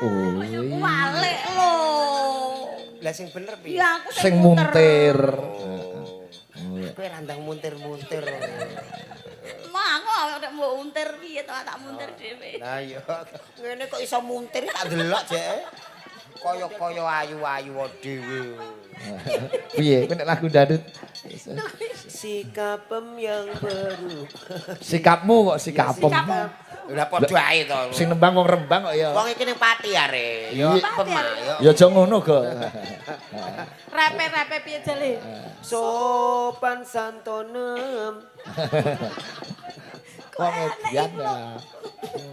Oh, Walik lho. Lah sing bener piye? Ya aku sing muntir. Kowe randang muntir-muntir. Mah aku nek mbok untir piye to tak muntir dhewe. Lah iya, ngene kok iso muntir tak delok jek. Kaya-kaya ayu-ayu dhewe. Piye nek lagu dangdut? Sikapem yang berubah. Sikapmu kok sikapem. Lah padha ae to. Sing nembang wong Rembang kok ya. Wong iki ning pati are. Iya. Ya Ya aja ngono kok. Repe-repe piye jale? sopan santonem. Kok ngedian ya.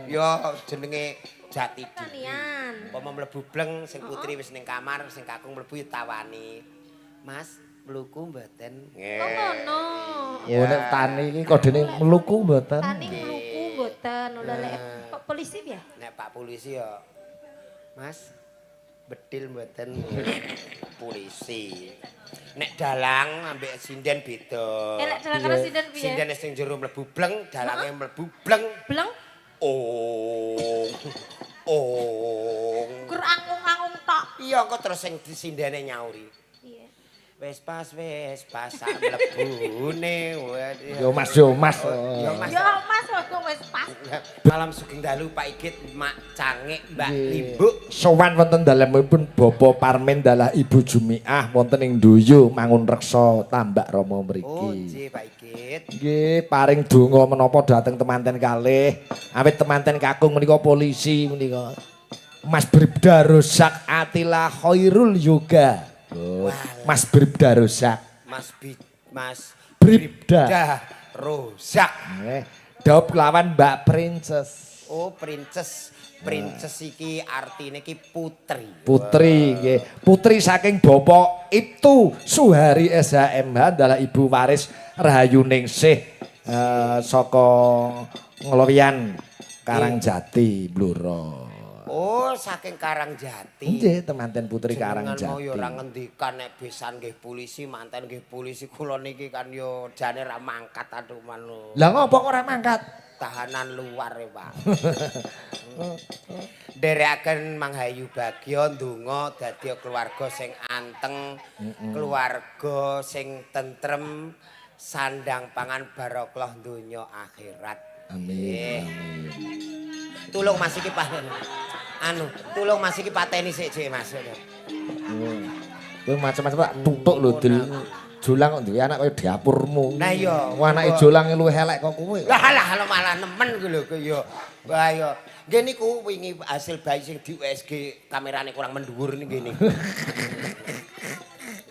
Ya jenenge jati diri. Tanian. Apa mlebu bleng sing putri wis ning kamar, sing kakung mlebu ya tawani. Mas, mluku mboten? Kok ngono? Oh nek tani iki kodene meluku mboten. Tani mluku mboten. Lha lek polisi piye? Nek Pak polisi ya Mas bedil mboten polisi. Nek dalang ambek sinden beda. Nek dalang karo sinden piye? Sinden sing jero mlebu bleng, dalange mlebu bleng. Bleng? Oh. Oh. Gur angung-angung tok. Iya kok terus sing disindene nyauri. Piye? Wis pas sak mlebune. Yo Mas yo Mas. Yo Mas. Ya Mas kok wis pas. Malam sugeng dalu Pak Igit, Mak Cangik, Mbak Limbuk. Sowan wonten dalemipun Bapak Parmen dalah Ibu Jumiah wonten ing Duyu Mangun Reksa Tambak Rama mriki. Oh, nggih Pak Igit. Nggih, paring donga menapa dhateng temanten kalih. Awit temanten kakung menika polisi menika. Mas Bribda Rozak Atila Khairul Yoga. Oh, Mas Bribda Rozak. Mas Bribda Rozak. Nggih. Dawuh lawan Mbak Princess. Oh, Princess. Princess iki artine iki putri. Putri nggih. Putri saking Bapak Ibtu Suhari SHMH adalah Ibu Waris Rahayu Ningsih saka Nglowian Karangjati Blora. Oh, saking Karangjati. Nggih, temanten Putri Jenengan Karangjati. mau ya ora ngendikan nek besan nggih polisi, manten nggih polisi, kula niki kan yo jane ra mangkat aduh manu. Lah ngopo kok ora mangkat? Tahanan luar ya, Pak. Nderekaken Manghayu Bagya ndonga dadi keluarga sing anteng, keluarga sing tentrem, sandang pangan barokah donya akhirat. Amin. Tulung Mas iki Pak. Tulung Mas iki pateni sik Mas. Kowe macam-macam tak tutuk lho Dil. Jolang kok duwe anak kaya dapurmu. Nah iya. Wah anake jolang luwih elek kok kowe. Lah malah nemen ku lho ya. Wah ya. Nggih niku wingi hasil bayi sing di USG kamerane kurang mendhuwur niki niku.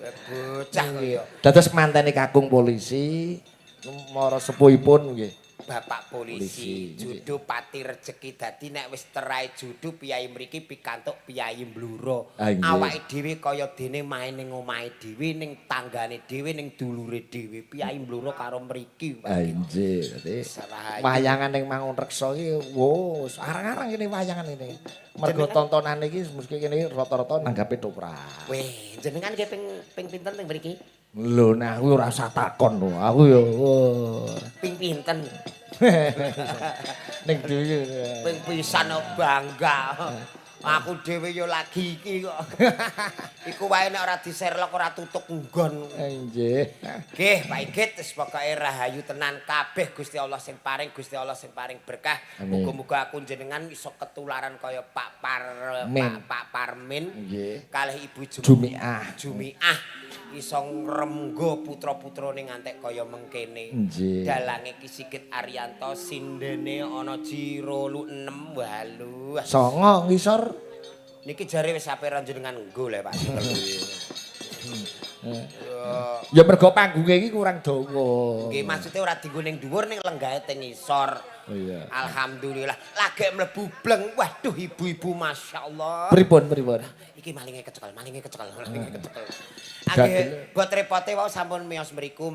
Bocah kok ya. Dados mantene kakung polisi mara sepuhipun nggih. Bapak polisi, judu pati rejeki dadi nek wis terai judu piyai mriki pikantuk piyai Bluro. Awake dhewe kaya dene main ning omahe dhewe, ning tanggane dhewe, ning dulure dhewe. Piyai Bluro karo mriki. Anjir, wayangan ning Mangun Reksa iki wo arang-arang kene wayangan ini. Mergo tontonan iki mesti kene rata-rata nanggape toprak. Weh, jenengan nggih ping pinten teng mriki? Lho nah kuwi ora usah takon lho. Aku ya ping pinten. Ning dhewe ping pisan bangga. Aku dhewe ya lagi iki kok. Iku wae nek ora di-Sherlock ora tutuk nggon. Nggih. Nggih, Pak Igit wis pokoke rahayu tenan kabeh Gusti Allah sing paring, Gusti Allah sing paring berkah. Muga-muga aku jenengan iso ketularan kaya Pak Parmin. Nggih. Kalih Ibu Jumiah. Iso ngremga putra-putrane ngantek kaya mengkene. Dalange Ki Sigit Ariyanto sindene ana Jiro 6 walu. Songo ngisor. Niki jare wis ape jenengan nggo le Pak. Ya mergo panggunge iki kurang dawa. Nggih maksude ora dienggo ning dhuwur ning lenggahe teng ngisor. Oh iya. Alhamdulillah. Lagi mlebu bleng. Waduh ibu-ibu masyaallah. Pripun? Iki malinge kecekel. Nggih, bot repote wau sampun miyos mriku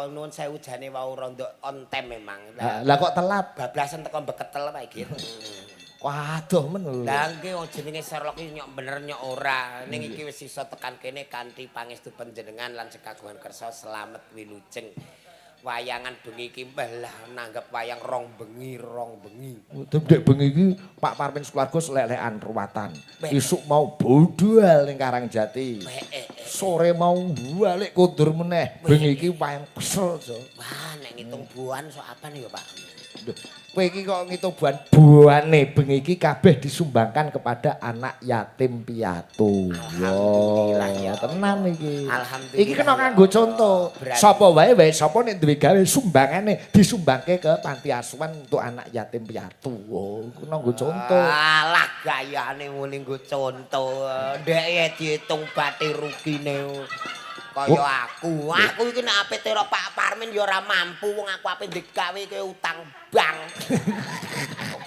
nuwun sewu jane wau rondo on time memang. Lah kok telat? Bablasan teko beketel Pak iki. Waduh men lho. Lah nggih jenenge Sherlock iki nyok bener nyok ora. Ning iki wis iso tekan kene kanthi pangestu panjenengan lan sekagungan kersa slamet wilujeng. wayangan bengi iki lah nanggep wayang rong bengi. Dek bengi iki Pak Parmin keluarga selelekan ruwatan. Isuk mau budal ning Karangjati. Sore mau balik kundur meneh. Bengi iki wayang kesel, Jo. Wah, nek ngitung buan sok apaan ya, Pak? Kowe iki kok ngitung buane bengi iki kabeh disumbangkan kepada anak yatim piatu. Alhamdulillah ya. Tenan iki. Alhamdulillah. Iki kena kanggo contoh. Sapa wae sapa nek duwe gawe sumbangane disumbangke ke panti asuhan untuk anak yatim piatu. Oh, kena nggo contoh. Alah gayane muni nggo contoh. Ndek diitung bathi rugine. Kaya aku iki nek ape terok Pak Parmin ya ora mampu wong aku ape digawe kaya utang bank.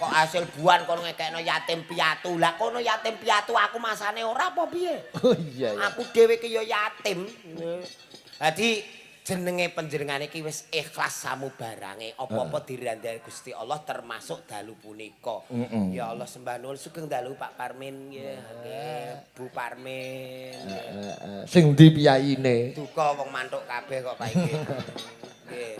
Kok hasil buan kono ngekekno yatim piatu. Lah kono yatim piatu aku masane ora apa piye? Oh iya. Aku dhewe ki ya yatim. Dadi jenenge panjenengan iki wis ikhlas samu barange apa-apa dirandani Gusti Allah termasuk dalu punika. Ya Allah sembah nuwun sugeng dalu Pak Parmin nggih. Bu Parmin. Sing ndi piyayine? Duka wong mantuk kabeh kok Pak iki. Nggih.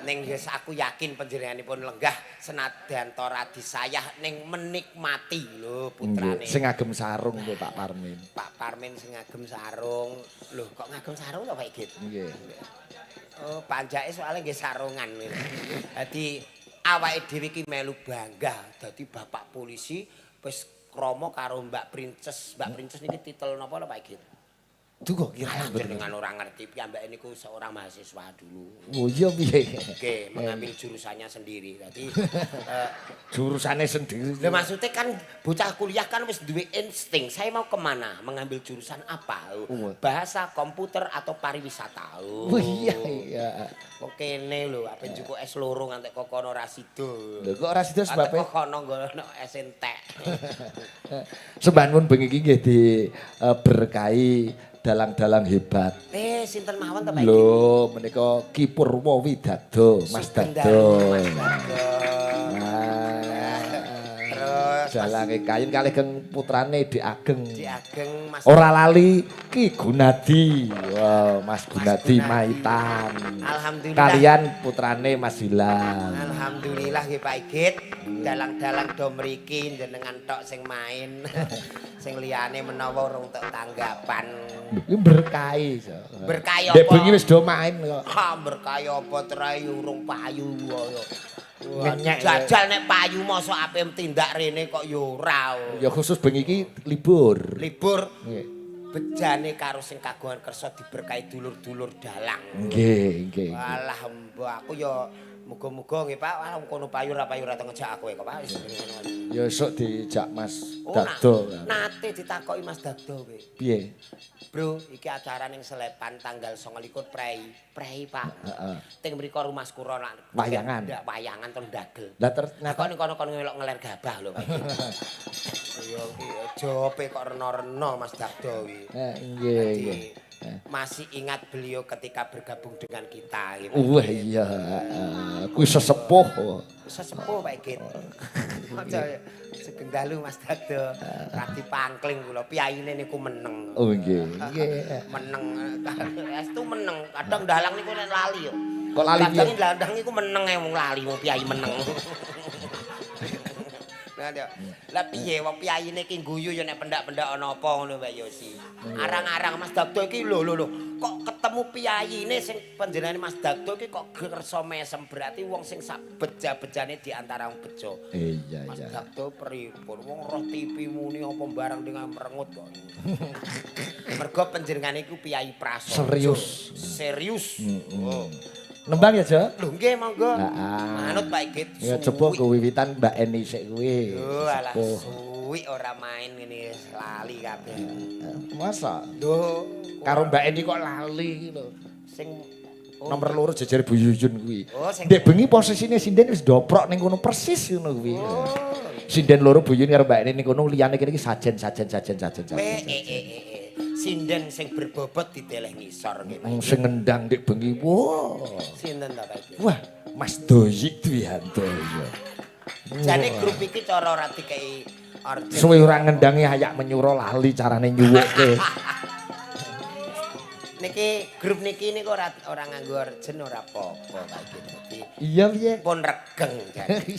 Ning wis aku yakin panjenenganipun lenggah senajan ora disayah ning menikmati lho putrane. Sing ngagem sarung lho Pak Parmin. Pak Parmin sing ngagem sarung. Lho kok ngagem sarung to Pak Igit? Nggih. Oh, panjake soalnya nggih sarungan. Dadi awake dhewe iki melu bangga dadi bapak polisi wis krama karo Mbak Princess. Mbak Princess niki titel napa lho Pak Igit? Duh kok kira Jenengan ora ngerti piyambake niku seorang mahasiswa dulu. Oh iya piye? Oke, mengambil jurusannya sendiri. Jadi Jurusane sendiri. Lah maksudnya kan bocah kuliah kan wis duwe insting. Saya mau kemana? Mengambil jurusan apa? Bahasa, komputer atau pariwisata. Oh iya iya. Kok kene lho, ape njupuk es loro ngantek kok kono ra sida. Lho kok ora sida sebabe? Kok kono ngono es entek. Sembah nuwun bengi iki nggih diberkahi dalang-dalang hebat. Sinten mawon to Pak? Lho, menika Ki Purwo Widado, Mas Dado. Jalange kayin kalih keng putrane Dik Ageng. Dik Ageng Mas. Ora lali Ki Gunadi. Wow, Mas Gunadi Maitan. Alhamdulillah. Kalian putrane Mas Hilal. Alhamdulillah nggih Pak Igit. Dalang-dalang do mriki jenengan tok sing main. Sing liyane menawa urung tok tanggapan. Iki berkahi. Berkahi apa? Dek bengi wis do main kok. Ha berkahi apa trai urung payu kaya. Ngenyek. Jajal nek payu mosok ape tindak rene kok ya ora. Ya khusus bengi iki libur. Libur. Nggih. Bejane karo sing kagungan kersa diberkahi dulur-dulur dalang. Nggih, nggih. Walah mbok aku ya muga-muga nggih Pak, wong kono payu ra tau ngejak aku kok Pak. Ya esuk dijak Mas Oh, Dado. nate ditakoki Mas Dado kowe. Piye? Bro, iki acara ning Selepan tanggal 29 Prei, Pak. Heeh. Teng mriku Rumas Kuro Wayangan. Ndak wayangan terus ndagel. Lah ternyata Kok ning kono-kono ngelok ngeler gabah lho, Pak. Iya, jope kok rena-rena Mas Dado kuwi. Nggih, nggih. Masih ingat beliau ketika bergabung dengan kita gitu. Wah iya, kuwi sesepuh. Sesepuh Pak Igit. Aja sugeng dalu Mas Dado. Radi pangkling kula piyayine niku meneng. Oh nggih, nggih. Meneng. Estu meneng. Kadang dalang niku nek lali yo. Kok lali piye? Kadang landang niku meneng wong lali wong piyayi meneng. Lah piye wong piyayine iki guyu ya nek pendak-pendak ana apa ngono Mbak Yosi. Arang-arang Mas Dado iki lho kok ketemu piyayine sing panjenengane Mas Dado iki kok kersa mesem berarti wong sing sak beja-bejane di antara wong bejo. Iya Mas iya. Dado pripun wong roh TV muni apa barang dengan merengut kok. Mergo panjenengane iku piyayi prasaja. Serius. Oh. Nembang ya, Jo? Lho nggih monggo. Heeh. Manut Pak Igit. Ya coba kewiwitan Mbak Eni sik kuwi. Oh, alah suwi ora main ngene lali kabeh. Masa? Duh, Karo Mbak Eni kok lali iki lho. sing Nomor loro jejer Bu Yuyun kuwi. Oh, sing Ndek bengi posisine sinden wis doprok ning kono persis ngono kuwi. Sinden loro Bu Yuyun karo Mbak Eni ning kono liyane kene iki sajen. Sinden sing berbobot diteleh ngisor nggih. Sing ngendang ndek bengi. Wah. Sinten ta Pak? Wah, Mas Doyik Dwianto ya. Jane grup iki cara ora dikei order. Suwe ora ngendangi ayak menyuro lali carane nyuwukke. Niki grup niki niku ora nganggo urgen ora apa-apa saiki dadi. Iya piye? Pun regeng jadi.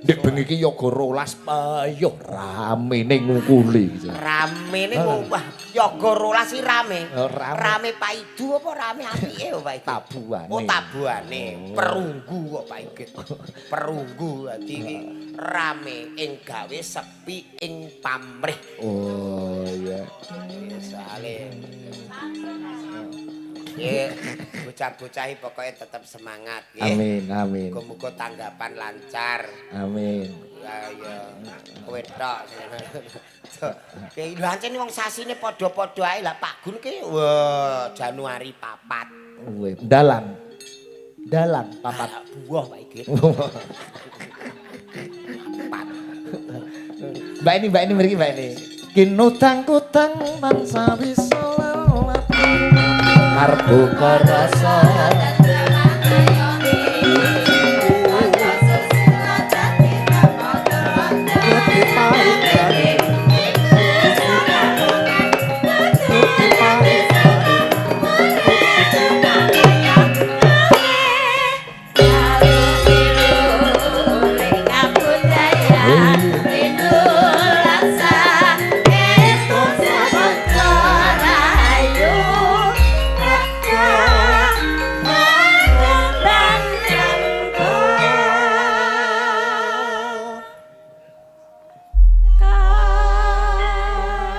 Nek bengi iki yoga 12 payuh ramene ngungkuli. Rame niku wah yoga 12 sih rame. Rame. Rame paidu apa rame apike Pak Igit? Tabuhane. Oh tabuhane, perunggu kok Pak Igit. Perunggu dadi iki rame ing gawe sepi ing pamrih. Oh iya. Soale ya, bocah-bocah pokoknya tetap semangat ya. Amin, amin. Muga-muga tanggapan lancar. Amin. Ya kowe tok. Ki lho ancen wong sasine padha-padha ae lah Pak Gun ki wah Januari 4. Weh, dalan. Dalan papat buah Pak Igit. Mbak ini mriki Mbak ini. Kinutang-kutang bangsa bisa lewat. Arep rasa.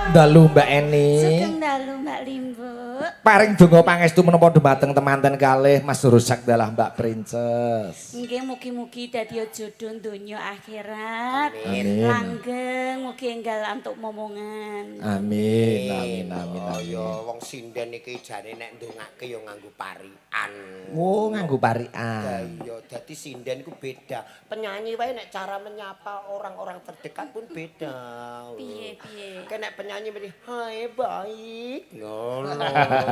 Dalu Mbak Eni. Sugeng dalu Mbak Limbu. Paring donga pangestu menapa dumateng temanten kalih Mas Rusak dalah Mbak Princess. Nggih mugi-mugi dadi jodoh donya akhirat. Amin. Langgeng mugi enggal antuk momongan. Amin, amin, amin, Oh amin. ya wong sinden iki jane nek ndongake ya nganggo parikan. Oh, nganggo Lah parikan. iya dadi sinden ku beda. Penyanyi wae nek cara menyapa orang-orang terdekat pun beda. Piye. Nek penyanyi mesti hai baik. Ngono.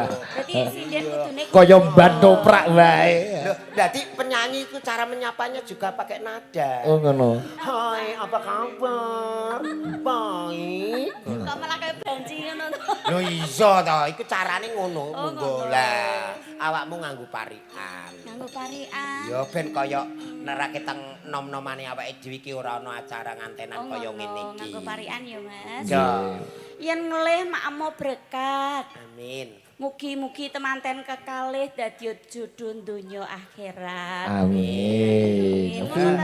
Berarti sinden kudune Kaya mban toprak wae. Loh, dadi penyanyi itu cara menyapanya juga pakai nada. Oh, ngono. Hai, apa kabar? Baik. kok malah kaya banci ngono to. Lho iya to, iku carane ngono. Oh, Monggo ngono. lah. Awakmu nganggo parikan. Nganggo parikan. Ya ben kaya nerake teng nom-nomane awake dhewe iki ora ana acara ngantenan Oh, kaya ngono. ngene iki. Nganggo parikan ya, Mas. Ya. Yen ngelih makmu berkat. Amin. Mugi-mugi temanten kekalih dadi jodoh donya akhirat. Amin. Ngono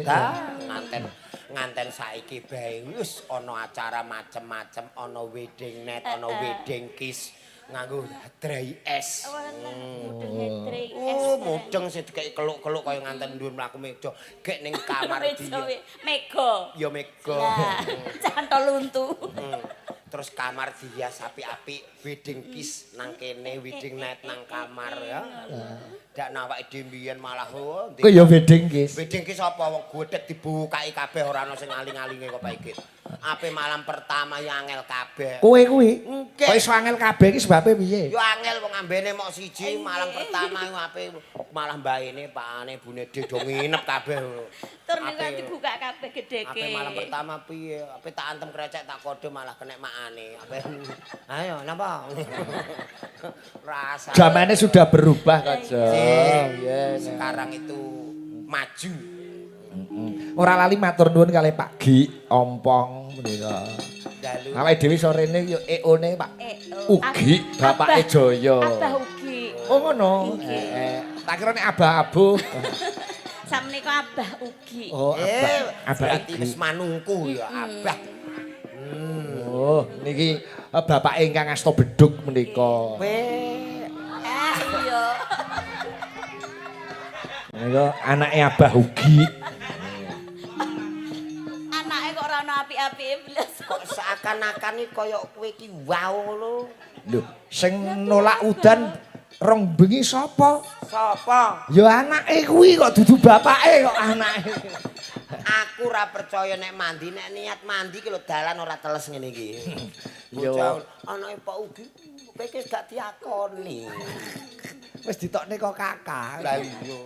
ta? Pinter. Nganten saiki bae wis ana acara macem-macem, ana wedding net, ana wedding kiss nganggo dry es. Oh, mudeng sing dikek keluk-keluk kaya nganten dhuwur mlaku meja. Gek ning kamar dia. Mega. Ya mega. Lah, cantol luntu. Terus kamar dihias apik-apik, wedding kiss nang kene, wedding night nang kamar ya. Dak nawake dhewe mbiyen malah Kok ya wedding kiss. wedding kiss apa wong godhek dibukai kabeh ora ana sing aling-alinge kok Pak Igit. Ape malam pertama ya angel kabeh. Kowe kuwi. Nggih. Kok iso angel kabeh iki sebabe piye? Yo angel wong ambene mok siji malam pertama yo ape malah mbaene pakane bune dhe do nginep kabeh. Tur niku dibuka kabeh gedheke. Ape malam pertama piye? Ape tak antem krecek tak kode malah kena makane. Ape ayo napa? Rasa. Zamane sudah berubah kok, Jo. Iya, sekarang itu maju. Ora lali matur nuwun kalih Pak Gi Ompong menika. Dalu. Awake dhewe sorene yo EO-ne Pak Ugi, bapake Jaya. Abah Ugi. Oh ngono. Tak kira nek Abah Abu. Sakmenika Abah Ugi. Oh, Abah Berarti Ugi. wis manungku ya Abah. Oh, niki bapak ingkang asta bedhug menika. Iya. Menika anake Abah Ugi. Anake kok ora ana apik-apike blas. Kok seakan-akan iki kaya kowe iki wow lho. Lho, sing nolak udan rong bengi sapa? Sapa? Ya anake kuwi kok dudu bapake kok anake. Aku ora percaya nek mandi, nek niat mandi ki lho dalan ora teles ngene iki. Yo. Bocah anake Pak Ugi kowe iki gak diakoni. Wis ditokne kok kakak. Lah iya.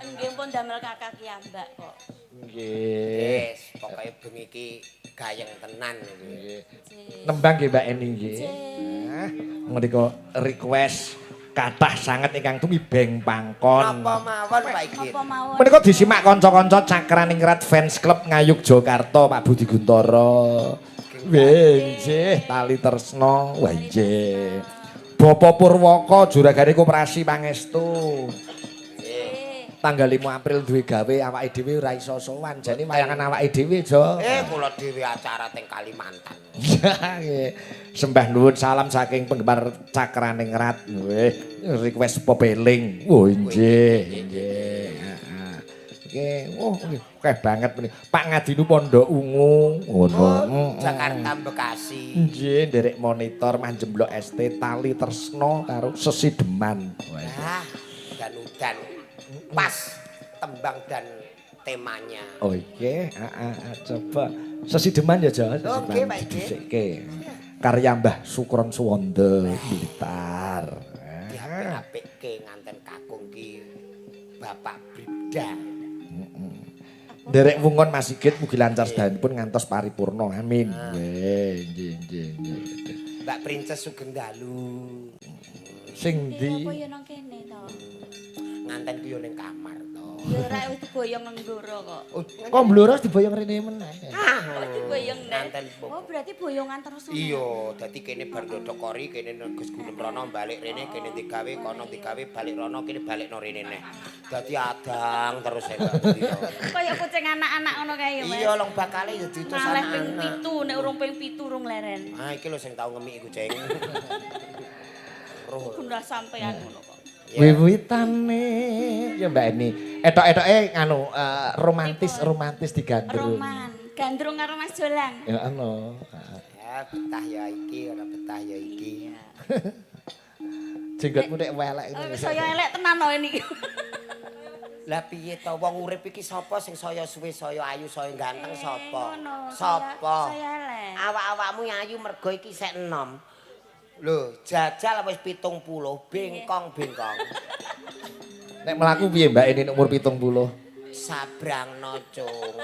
Nggih pun damel kakak kiambak kok. Nggih. Wis, pokoke bengi iki gayeng tenan iki. Nggih. Nembang nggih Mbak Eni nggih. Nah, menika request kathah sanget ingkang tumibeng pangkon. Napa mawon Pak Igit? Apa mawon? Menika disimak kanca-kanca Cakraningrat Fans Club Ngayuk Jakarta Pak Budi Guntara. Nggih, tali tresna. Wah nggih. Bapak Purwaka juragane Koperasi Pangestu. Tanggal 5 April duwe gawe awake dhewe ora iso sowan. Jane wayangan awake dhewe, Jo. Kula dhewe acara teng Kalimantan. Nggih. Sembah nuwun salam saking penggemar Cakraningrat. Nggih, request popeling. Oh nggih, nggih. Heeh. Nggih, oh nggih, akeh banget meniki. Pak Ngadinu Pondok Ungu, ngono. Jakarta Bekasi. Nggih, nderek monitor manjemblok ST tali tresna karo sesideman. Wah, dan udan pas tembang dan temanya. Oh iya, coba sesideman ya Jo. Oke, Pak Ige. Oke. Karya Mbah Sukron Suwanda Blitar. Diapik-apike nganten kakung ki Bapak Bribda. Derek wungon Mas Sigit mugi lancar sedayanipun ngantos paripurna. Amin. Nggih, nggih. Mbak Princess Sugeng Dalu. Sing Apa ndi? ya nang kene to? Nganten ku yo ning kamar to. Ya ora wis diboyong nang ndoro kok. Kok mbluros diboyong rene meneh. Oh, diboyong nang. Nganten Oh, berarti boyongan terus. iya, dadi kene bar dodokori, kene Gus Gunung Rono balik rene, kene digawe, kono digawe, balik rono, kene balikno rene neh. Dadi adang terus ya. Kaya kucing anak-anak ngono kae ya, Mas. Iya, long bakale ya diutus Ngaleh ping anak-anak. 7, nek urung ping 7 urung leren. Ah, iki lho sing tau ngemik kucing. Roh. Gundah sampean ngono kok. Wiwitane ya Mbak Eni. Etok-etoke nganu romantis digandrung. Roman, gandrung karo Mas Jolang. Ya ono. Ya, betah ya iki, ora betah ya iki. Jenggotmu nek welek Oh, ngene. saya elek tenan lho niki. Lah piye to wong urip iki sapa sing saya suwe, saya ayu, saya ganteng sapa? ngono, Sapa? saya elek. Awak-awakmu ayu mergo iki sek enom. Lho, jajal wis 70, bengkong-bengkong. Nek mlaku piye Mbak Eni nek umur 70? Sabrangno, Cung.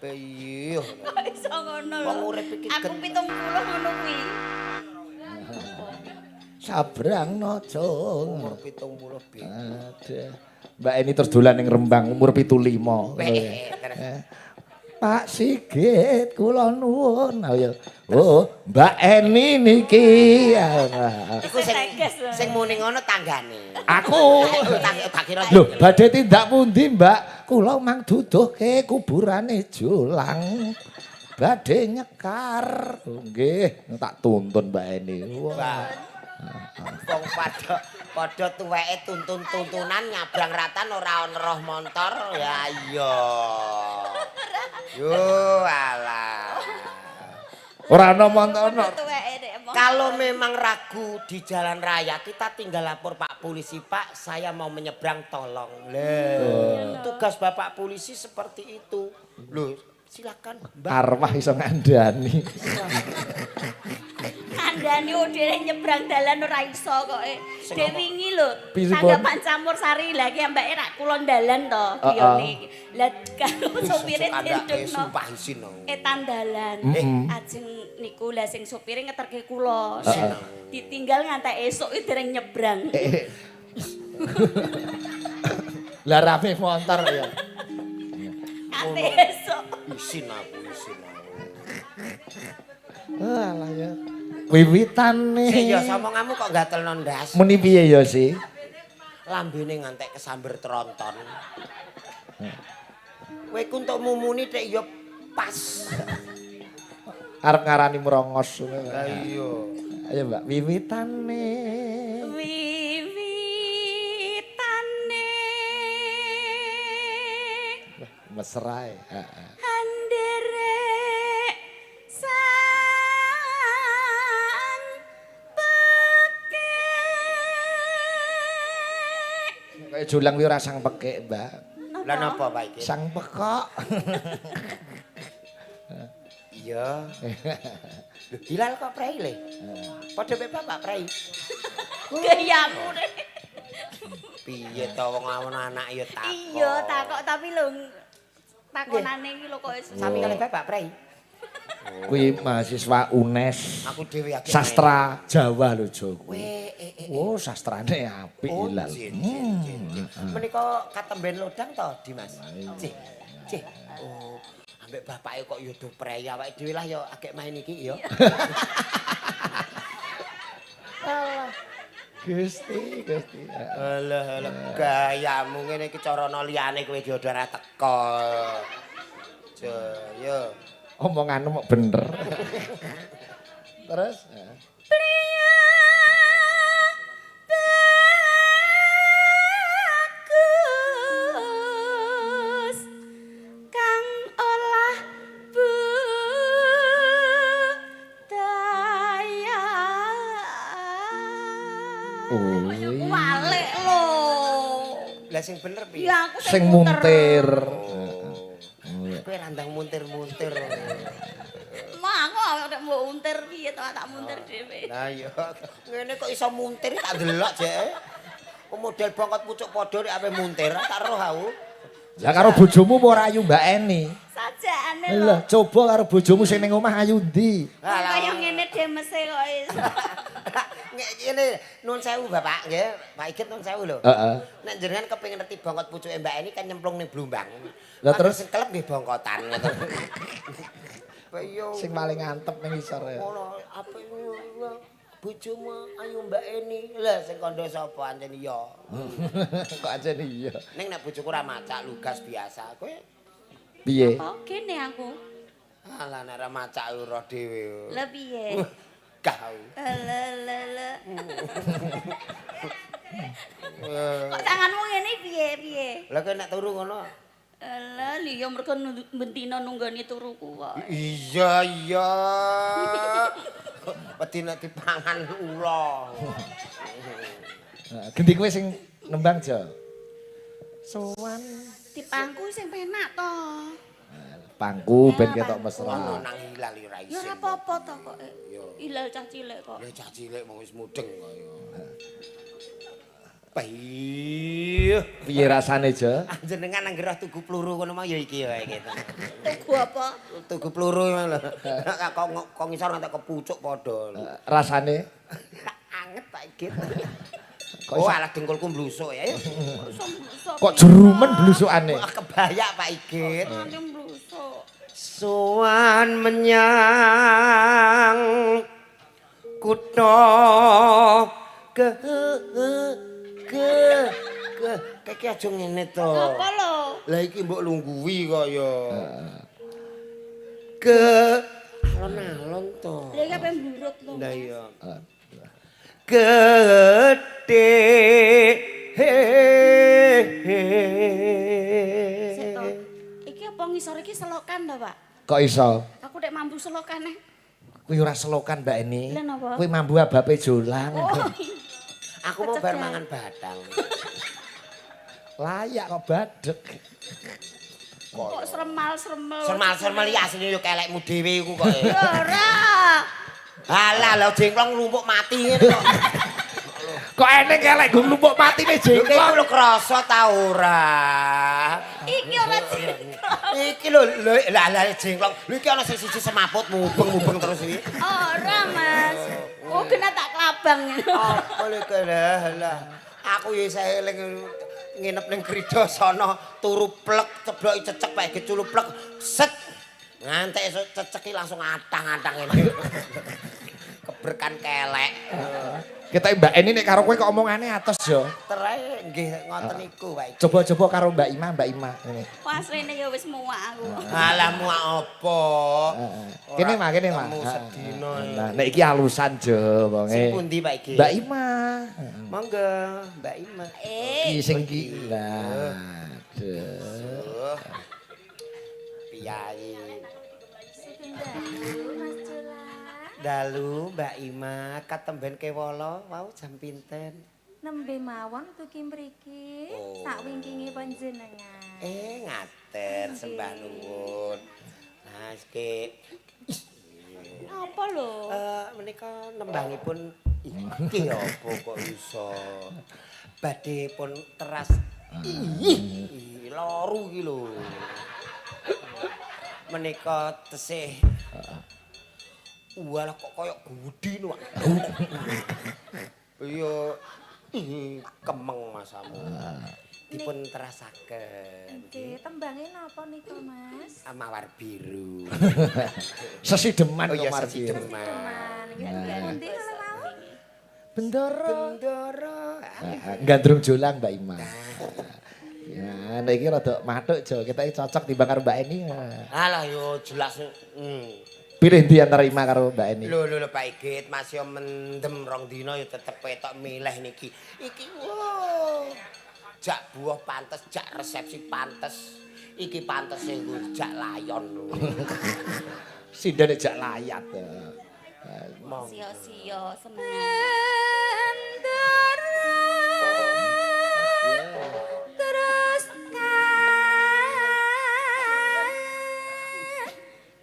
Piye? Kok iso ngono lho. Wong urip iki Aku 70 ngono kuwi. Sabrangno, Cung. Umur 70 bengkong. Aduh. Mbak Eni terus dolan ning Rembang umur 75. Terus Pak Sigit kula nuwun. Oh, Mbak Eni niki. iku sing muni ngono tanggane. Aku Tak kira lho badhe tindak pundi Mbak? Kula mang duduhke kuburane Jolang. Badhe nyekar. Nggih, tak tuntun Mbak Eni. Wah. Wong padha tuweke tuntun-tuntunan nyabrang ratan ora ana roh montor ya iya. Yo alah. Ora ana montono. Tuweke nek Kalau memang ragu di jalan raya kita tinggal lapor Pak Polisi, Pak saya mau menyeberang tolong. Tugas Bapak Polisi seperti itu. Loh, silakan Mbak. Arwah iso ngandani. Andani dhewe nyebrang dalan ora iso kok. Dek wingi lho, Pripun? tanggapan campur sari lagi ambake rak kulon dalan to biyone iki. Lah karo sopire dendekno. Sumpah isin. Etan dalan. Ajeng niku lah sing sopire ngeterke kula. Seneng. Ditinggal ngantek esuk iki dereng nyebrang. Lah rame motor ya. Ate esuk. Isin aku. Alah ya. Wiwitane. Sik ya somonganmu kok gatelno ndas. Muni piye ya sih? Lambene ngantek kesamber tronton. Kowe ku entuk mumuni tek ya pas. Arep ngarani merongos. Iya. Ayo Mbak, wiwitane. Wiwitane Mesra e. anderek sang pekek. Kayak Jolang kuwi ora sang pekek, Mbak. Lah napa Pak iki? Sang pekok. Iya. Lho, Hilal kok prei le? Padha mek bapak prei. Gayamu nek. Piye to wong anak ya takok. Iya takok tapi lho takonane iki lho kok Sami kali Bapak Prei. Kuwi mahasiswa UNES. Aku dhewe akeh. Sastra Jawa lho, Jo. Oh, sastrane apik ilal. Menika katemben lodang to, Dimas? Cih. Oh, ambek bapake kok yo do prei awake dhewe lah yo akeh main iki yo. Alah. Gusti. Alah, gayamu ngene iki carana liyane kowe diodo ora teko. Yo. Omonganmu mok bener. Terus? Bagus kang olah budaya. Walik lho. Lah sing bener piye? Ya aku Sing muntir. Kowe randang muntir-muntir. Aku nek mbok untir piye to tak muntir dhewe. Lah iya, ngene kok iso muntir tak delok jek. Model bongkot pucuk padha nek ape muntir tak roh aku. Lah karo bojomu apa ora ayu Mbak Eni? Sajane lho. Lah coba karo bojomu sing ning omah ayu ndi? Kaya ngene demese kok iso. Ngene nuwun sewu Bapak nggih, Pak Igit nuwun sewu lho. Heeh. Nek jenengan kepengin ngerti bongkot pucuke Mbak Eni kan nyemplung ning Blumbang. Lah terus sing kelep nggih bongkotan ngoten. Bayo. sing paling antep ning isor ya. Ngono, apa bojomu ayu Mbak Eni. Lah sing kandha sapa anjen iya. Kok aja iya. Ning nek bojoku ora macak lugas biasa. Kowe Piye? Oh, kene aku. alah nek ora macak roh dhewe. Lah piye? Kau. Lelelele. Kok tanganmu ngene piye? Lah kowe nek turu ngono. Lah liya mergo bentino nunggoni turuku kok. Iya. Wedi nek dipangan ula. Gendi kowe sing nembang Jo. Sowan Dipangku sing penak to. pangku ben Ya, ketok pangku. Ono mesra. nang hilal ora Ya isin. ora apa-apa to kok. Ilal cah cilik kok. Ya cah cilik mau wis mudeng kaya. Piye? Piye rasane Jo? Jenengan anggere tuku peluru ngono mau ya iki wae gitu. Tuku apa? Tuku peluru ngono lho. Kok ngisor nganti kepucuk padha. Rasane Anget Pak Igit. Kok Oh iso- alah dengkulku mblusuk ya. kok jerumen blusukane. Wah kebayak Pak Igit. Nanti mblusuk. Sowan menyang kutha Keke aja ngene to. Apa lho? Lah iki mbok lungguhi kaya. Alon-alon to. Lah iki ape mburut to. Lah iya. Gedhe. Sik to. Iki apa ngisor iki selokan to, Pak? Kok iso? Aku nek mambu selokane. Kuwi ora selokan Mbak Eni. Lah napa? Kuwi mambu abape jolang. Oh. Aku mau bar mangan badang. Layak kok badek. Kok sremal-sremel. Sermal-sermal iki asline yo kelekmu dhewe iku kok. Ya ora. Halah lho jengklong lumpuk mati ngene kok. Kok eneng kelek gung lumpuk matine Iki jengkol. lho krasa ta ora? Iki ora jengkol. Iki lho lah jengklong. Lho iki ana sing siji semaput mubeng-mubeng terus iki. Ora, Mas. Oh, kena tak klabang. Apa lho lah. Aku ya isa eling nginep ning Krida sono turu plek cebloki cecek Pak Igit culu plek set. Ngantek esuk ceceki langsung atang-atang ngene. Keberkan kelek. Kita Mbak Eni nek karo kowe kok omongane atos yo. Terae nggih ngoten niku Pak Igit. Coba-coba karo Mbak Ima ngene. Asline ya wis muak aku. Alah muak apa? Kene mah. Ketemu sedina. Nah, nek iki alusan Jo wonge. Sing pundi Pak Igit? Mbak Ima. Monggo, Mbak Ima. Iki sing iki. Lah. Duh. Piyayi. Dalu Mbak Ima katemben kewala wau jam pinten? Nembe mawon tuki mriki Oh. sak wingkinge panjenengan. Ngater sembah nuwun. Nah, iki Apa lho? menika nembangipun iki apa kok iso badhe pun teras. Ih, loru iki lho. menika tesih walah kok kaya gudi lho. Iya kemeng masamu. Dipun terasaken. Nggih, tembange napa nika, Mas? Mawar biru. Sesideman Oh iya Komar sesideman. Pundi kalau mau? Bendoro. Bendoro. Gandrung jolang Mbak Ima. Ya, nek iki rada mathuk Jo, kita cocok timbang karo Mbak Eni. Alah yo jelas. Pilih di antara Ima karo Mbak Eni. Lho Pak Igit, Mas yo mendem rong dina yo tetep ketok milih niki. Iki wow. Jak buah pantes, jak resepsi pantes. Iki pantese nggo jak layon lho. Sindene jak layat. Sio-sio seneng. Terus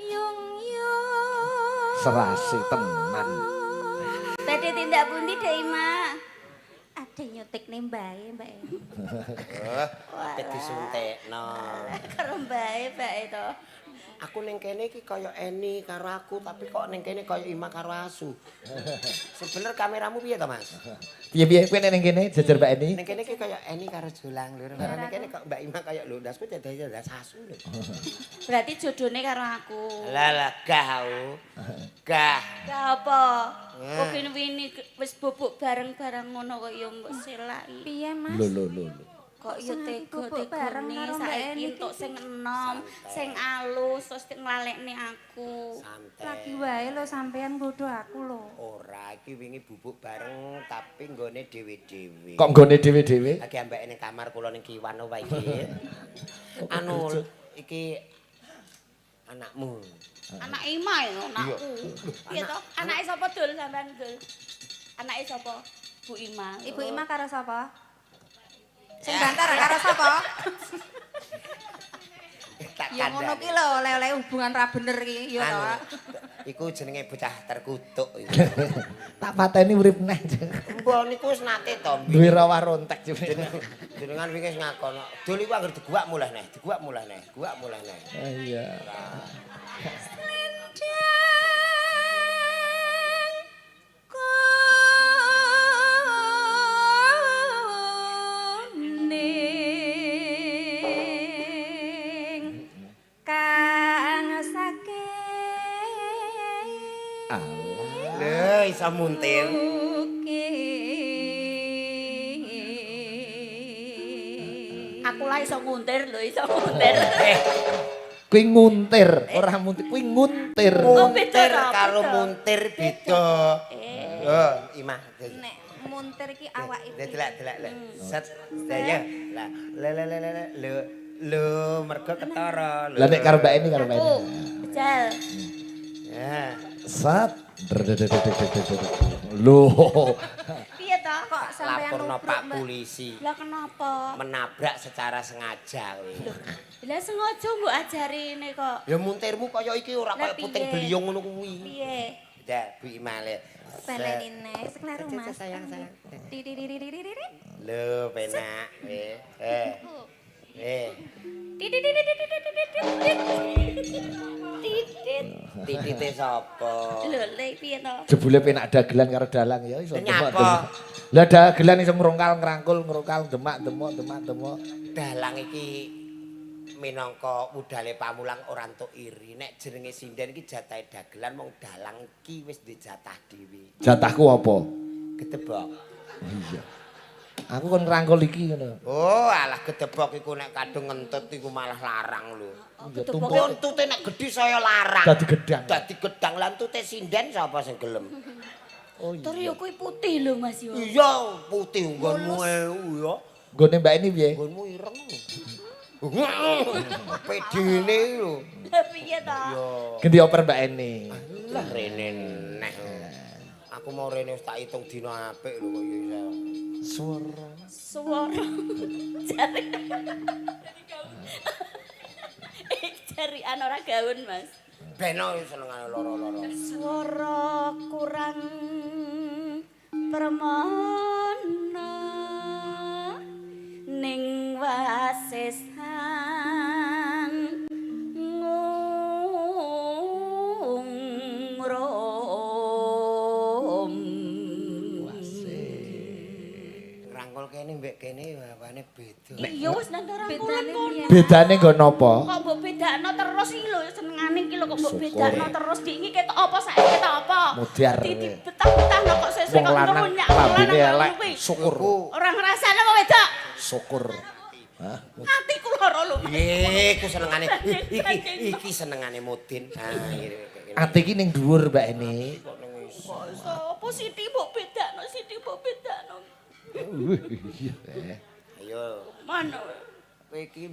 yung Serasi tenan. Badhe tindak pundi Dek Ima? Ade nyutik nih Mbak E. Ate disuntekno. Karo bae to. Aku ning kene iki kaya Eni karo aku, tapi kok ning kene kaya Ima karo Asu. Sebener kameramu piye to, Mas? Piye-piye kowe ning kene jejer Mbak Eni? Ning kene iki kaya Eni karo Jolang lho. Ning kene kok Mbak Ima kaya lho, ndasku dadi Asu lho. Berarti jodone karo aku. Lah gah aku. Gah. Gak apa? Kok wini wis bubuk bareng-bareng ngono kok ya mbok selaki. Piye, Mas? Lho. Kok ya Seneng bubuk bareng tega-tegane karo Mbak saiki Eni entuk iki. sing enom, sing alus terus nglalekne aku. Santai. Lagi wae lo sampean nggodho aku lho. Ora, iki wingi bubuk bareng tapi nggone dhewe-dhewe. Kok nggone dhewe-dhewe? Lagi ambek ning kamar kula ning kiwan wae iki. Anu iki anakmu. Anak Ima ya anakku. Piye to? Anake sapa Dul sampean Dul? Anake sapa? Bu Ima. Ibu Ima karo sapa? Sing banter karo sapa? Tak Ya ngono ki lho, oleh-oleh hubungan ra bener ki ya to. Iku jenenge bocah terkutuk iki. Tak pateni urip neh. Mbok niku wis nate to. Duwe rawah rontek Jenengan wingi wis ngakono. Dul iku anggere diguak mulih neh, diguak mulih neh, guak mulih neh. Iya. Lho, iso muntir. Aku lah iso nguntir lho, iso nguntir. Kuwi nguntir, ora muntir, kuwi nguntir. Muntir beda, karo beda. muntir beda. Oh, Imah. Nek muntir ki awake Delak. Set. Ya. Lah, lho, mergo ketara. Lah nek karo Mbak Eni karo Mbak Aku Eni. jal. Ya. Sat. Loh. Piye to? kok sampean Laporno nubruk Pak Mbak? Polisi. Lah kenapa? Menabrak secara sengaja kowe. Lah sengaja mbok ajarine kok. Ya muntirmu kaya iki ora Lah, kaya puting piye? beliung ngono kuwi. Piye? Ya, Bu Imale. Baleni nek sekleru Mas. Sayang. Dididididididid. Lho, penak. Titit. Titite sapa? Lho, le piye to? Jebule penak dagelan karo dalang ya iso Nyapa? demak. Lah dagelan iso ngrongkal ngrangkul demak demok. Dalang iki minangka budale pamulang ora entuk iri. Nek jenenge sinden iki jatahe dagelan mong dalang iki wis duwe jatah dhewe. Jatahku apa? Gedebok. Iya. Aku kon ngrangkul iki ngono. Oh, alah gedebok iku nek kadung ngentut iku malah larang lho. Ya Yo entute nek gedhi saya larang. Dadi gedang. Dadi gedang lan entute sinden sapa sing gelem? Oh iya. Tur yo kuwi putih lho Mas yo. Iya, putih nggonmu ya. Nggone Mbak Eni piye? Nggonmu ireng. Pedene lho. Lah piye to? Yo. Ganti oper Mbak Eni. Lah rene neh. Aku mau rene wis tak hitung dina apik lho kok iso. Suara. Jari. Jari ora gaun Mas. Beno senengane loro-loro. Suara kurang permana ning wasesang ngomong bedane beda. Iya wis nang rangkulan Bedane kono. piye? Bedane nggo napa? Kok mbok bedakno terus iki lho senengane iki lho kok mbok bedakno terus dik iki ketok apa saiki ketok apa? Mudiar. Betah-betahno kok sesuk Wong kok lanang ngerunyak. lambene elek, syukur. Ora ngrasane kok wedok. Syukur. Hah? Atiku lara lho. Iku senengane iki senengane Mudin. Ati iki ning dhuwur Mbak Eni. Sopo Siti mbok bedakno Siti mbok bedakno. Ayo, Mana? kowe iki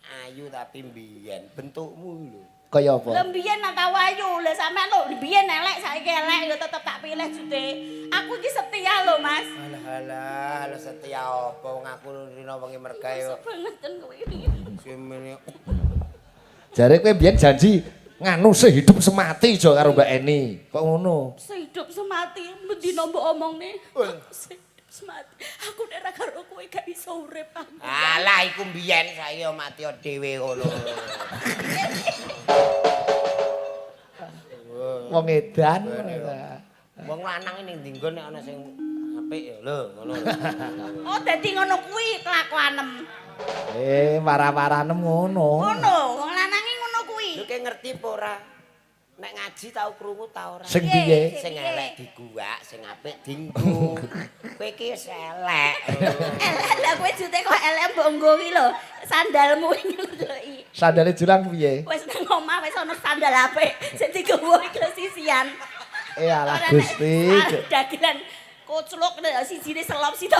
ayu tapi mbiyen bentukmu lho. Kaya apa? Lah mbiyen nak tau ayu, lah sampean lho mbiyen elek saiki elek ya tetep tak pilih jute. Aku iki setia lho, Mas. Alah, setia apa wong aku rino wengi mergae yo. Banget kowe iki. Semene Jare kowe mbiyen janji nganu sehidup semati jo karo Mbak Eni. Kok ngono? Sehidup semati mendina mbok omongne. Sehidup semati. Aku nek ra karo kowe gak iso urip. alah iku mbiyen saiki yo mati dhewe ngono. Wong edan ngono ta. Wong lanang ning ndi nggon nek ana sing apik ya lho ngono. Oh dadi ngono kuwi kelakuanem. Marah-maranem ngono. Ngono, wong lanange ngono kuwi. Lho kowe ngerti apa ora? Nek ngaji tau krungu ta ora? Sing piye? Sing elek diguwak, sing apik dinggo. Kowe iki wis elek. Elek lah kowe jute kok elek mbonggo iki lho. Sandalmu iki lho. Sandale jurang piye? Wis nang omah wis ana sandal apik. Sing digowo iki lho sisian. Alah Gusti. Dagelan koclok nek sijine selop sito.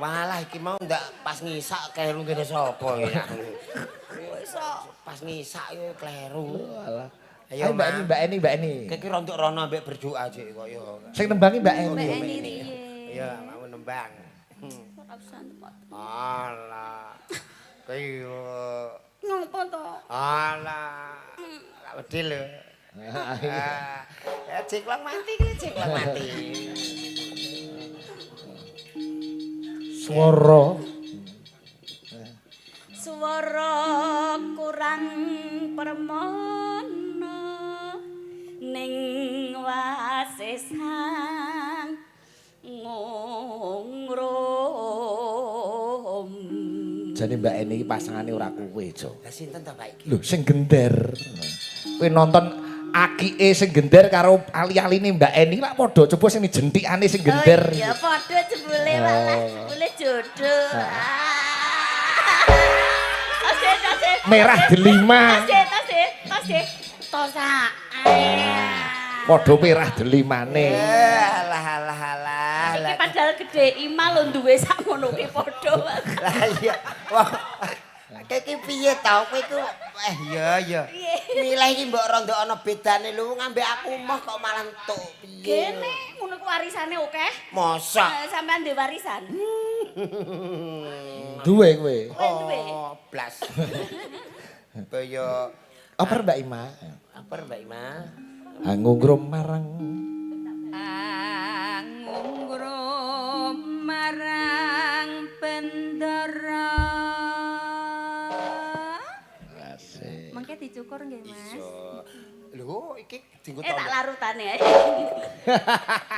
Walah iki mau ndak pas ngisak kleru kene sapa ya. Wis Pas ngisak yo kleru. Alah. Ayo Mbak Eni. Kowe iki rontok rono ambek berdoa sik kok yo. Sing nembangi Mbak Eni. Mbak Eni riye. Iya, mau nembang. ora usah tempat. Alah. Kowe yo. Ngopo to? Alah. Ora wedi lho. Ya ceklong mati ki, ceklong mati. Swara. Swara kurang permana ning wase sang ngungrum. Jane Mbak Eni iki pasangane ora kowe, Jo. Lah sinten ta Pak iki? Lho, sing gender. Kowe nonton akike sing gender karo ali-aline Mbak Eni lak padha coba sing jentikane sing gender. Oh iya padha jebule malah boleh jodoh. Tasih. Merah delima. Tasih. Tosa. Padha merah delimane. Alah. Iki padahal gede ima lho duwe sakmono ki padha. Lah iya. Wah. Kowe iki piye ta? Kowe iku iya. Milih iki mbok rondo ana bedane lho ngambek aku moh kok malah entuk. Piye? Kene ngono ku warisane akeh. Mosok. Sampeyan duwe warisan. Duwe kowe. Duwe. Blas. Kaya Apa Mbak Ima? apa Mbak Ima? Ngungrum marang Ngungrum marang bendera. Asik. Mengke dicukur nggih, Mas? Lho, iki dienggo Tak tombak. larutane ae.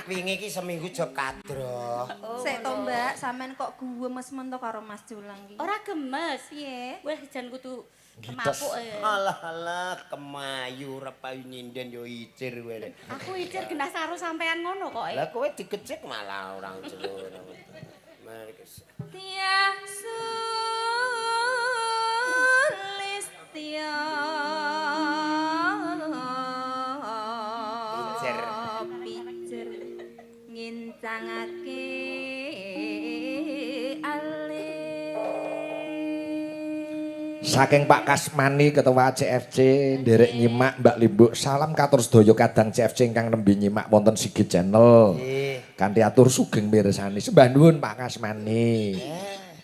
Wingi iki seminggu jog kadro. Sik to, Mbak, sampean kok guwemes men to karo Mas Julang iki? Ora gemes. Piye? Wes jan kudu kemapuk ya. Alah, kemayu repayu nyinden yo icir kowe. Aku icir genah saru sampean ngono kok. Lah kowe dikecek malah orang jero. Tiah Sulistya pijer ngincangake alis. saking Pak Kasmani ketua CFC nderek nyimak Mbak Limbuk salam katur sedaya kadang CFC ingkang nembe nyimak wonten Sigit Channel. Kanthi atur sugeng mirsani sembah nuwun Pak Kasmani.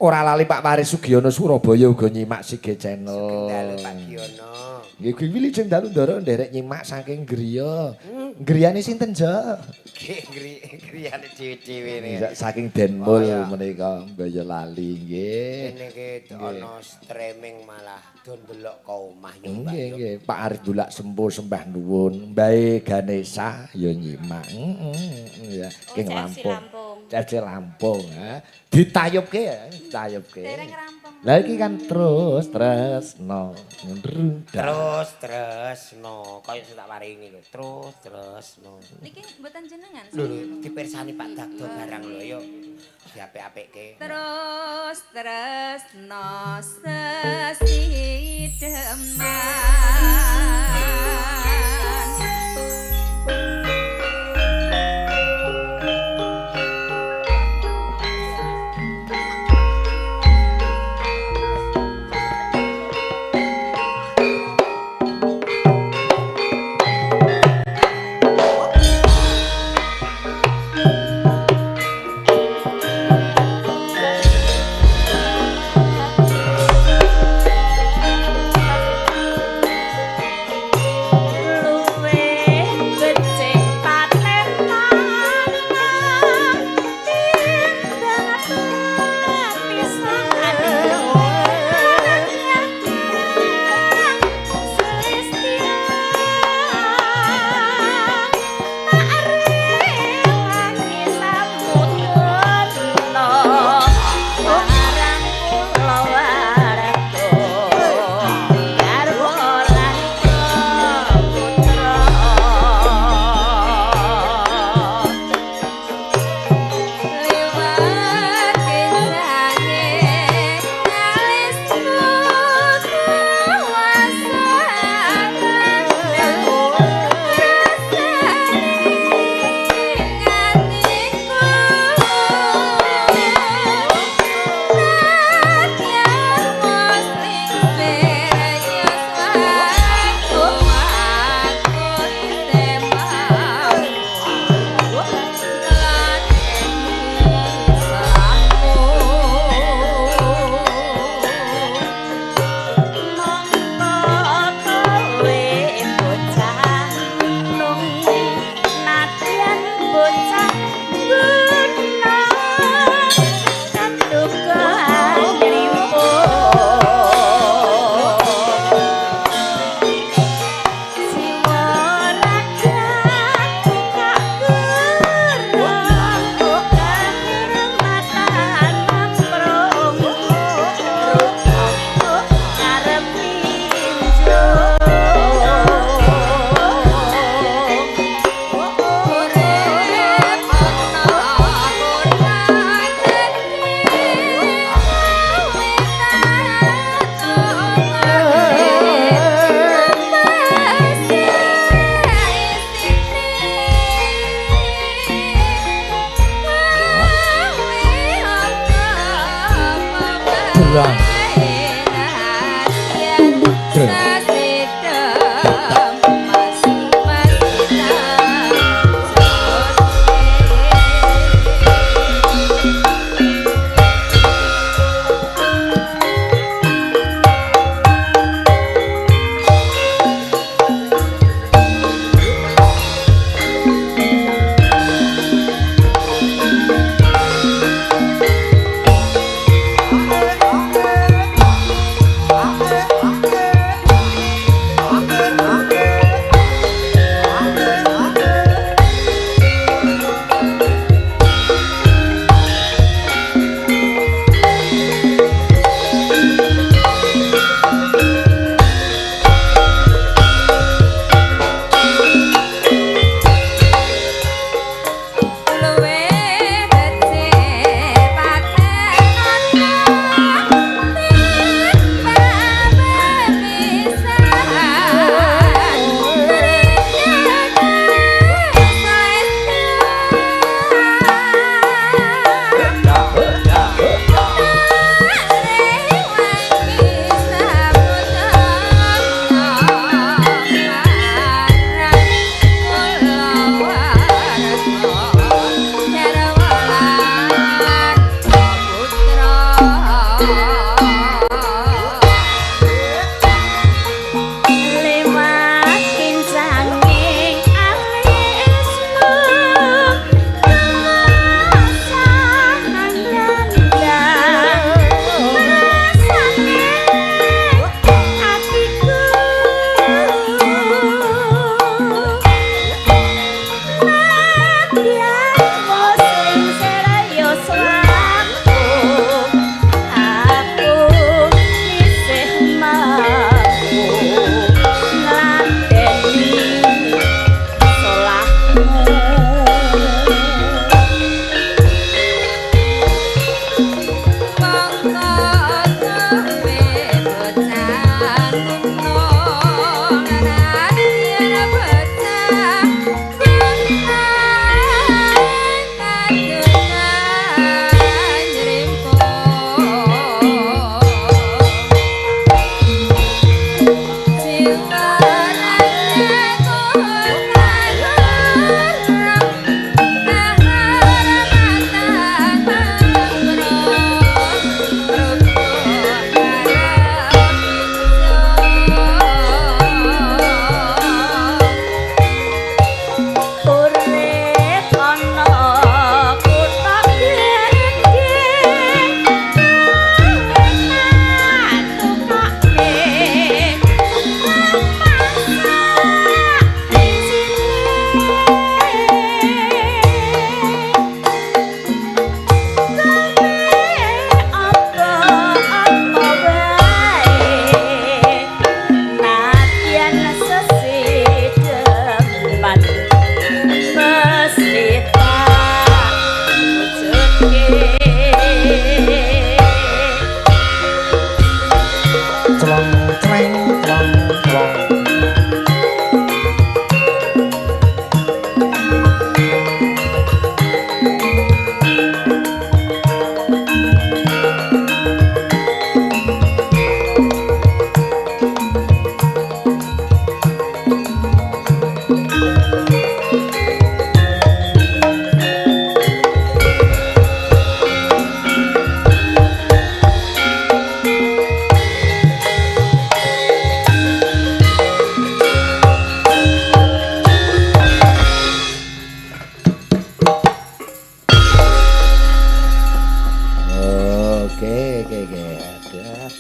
Ora lali Pak Waris Sugiono Surabaya uga nyimak Sigit Channel. Dalu Pak Giono. Nggih kuwi wilujeng dalu ndara nderek nyimak saking griya. Griyane sinten, Jo? Griyane dhewe-dhewe ne. Saking Denmul menika mbaya lali nggih. Niki ana streaming malah do ndelok ka omah yo Mbak. Nggih. Pak Arif Bulak Sempo sembah nuwun. Mbae Ganesha ya nyimak. Ya, King CFC Lampung. Lampung. CFC Lampung, ha. ditayubke ya, ditayubke. Dereng rampung. Lah iki kan terus tresno. Terus no, kaya sing tak waringi lho. Terus no. Niki mboten jenengan. Lho dipirsani Pak Dagdo barang lho yo. Diapik-apikke. Terus no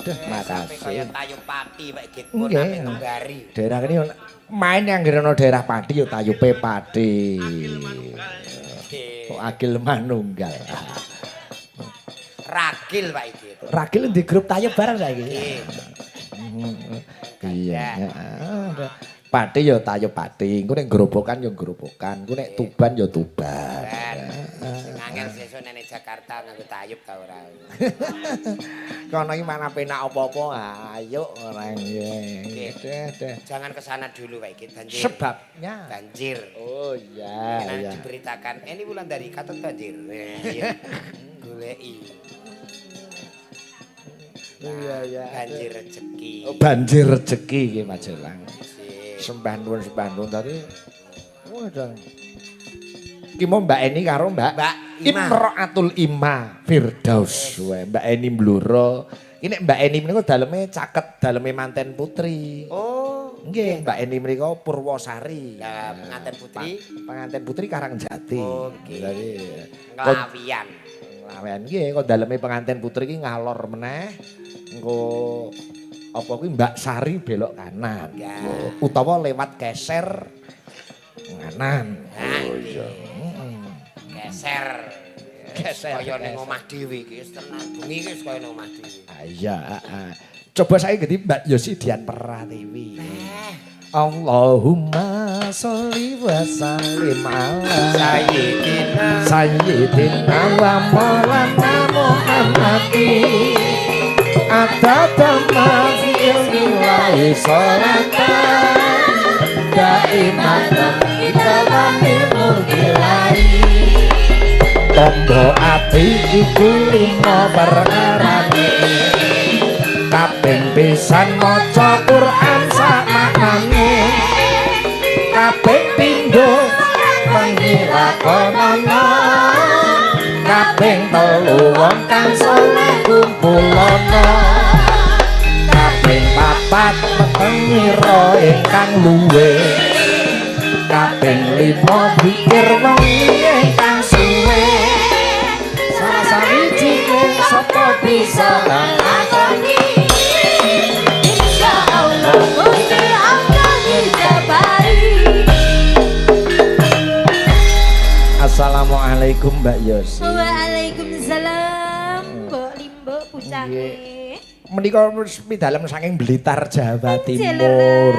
Sampai kaya makasih. tayu pati Pak Git Nggih. pun ame kembari. Daerah kene main yang ana daerah Pati ya tayupe Pati. Kok agil manunggal. Ragil Pak Git. Ragil di grup tayub bareng saiki. Nggih. Iya. Pati ya tayub Pati, engko nek grobokan ya grobokan, engko nek Tuban ya Tuban. Sing angel sesuk nene Jakarta nganggo tayub ta ora. Kono iki mana penak apa-apa, ayo ora Nggih. deh. Jangan ke sana dulu Pak Git, banjir. Sebabnya. Banjir. Oh iya, Nanti iya. diberitakan, ini bulan dari katut banjir. Iya. Goleki. Iya. Banjir rezeki. Oh, banjir rezeki iki Majelang. Sih. Sembah nuwun tadi. Waduh. Ki mau Mbak Eni karo Mbak Ima. Imraatul Ima Firdaus. Wae Mbak Eni Bluro. Ini Mbak Eni menika daleme caket daleme manten putri. Oh, Nggih, Mbak Eni menika Purwosari. lah pengantin putri. Pengantin putri Karangjati. Oh, nggih. Jadi Nglawian. nglawen nggih kok daleme pengantin putri iki ngalor meneh. Engko apa kuwi Mbak Sari belok kanan. Ya. Utawa lewat geser kanan. Nah, Oh iya. Geser. Geser, Kaya ning geser. omah dhewe iki wis tenan. Bengi iki wis kaya ning omah dhewe. Ah, iya, coba saya ganti Mbak Yosi Dian Pratiwi. Allahumma sholli wa sallim ala Sayyidina wa maulana Muhammadin Adada ma fi ilmillahi sholatan Daimatan dalamil mulkilahi Tombo ati iku lima perkarane Kaping pisan maca Quran sak maknane Kaping pindho pengira konono Kaping telu wong kang saleh kumpulono Kaping papat pengira ingkang luwe Kaping lima pikir wong ingkang suwe Salah sawijine sapa bisa lakoni Insyaallah Gusti akan dijabari. Assalamualaikum Mbak Yosi. Waalaikumsalam, Mbok Limbo pucange. Menika dalam saking Blitar Jawa Jeleres, Timur.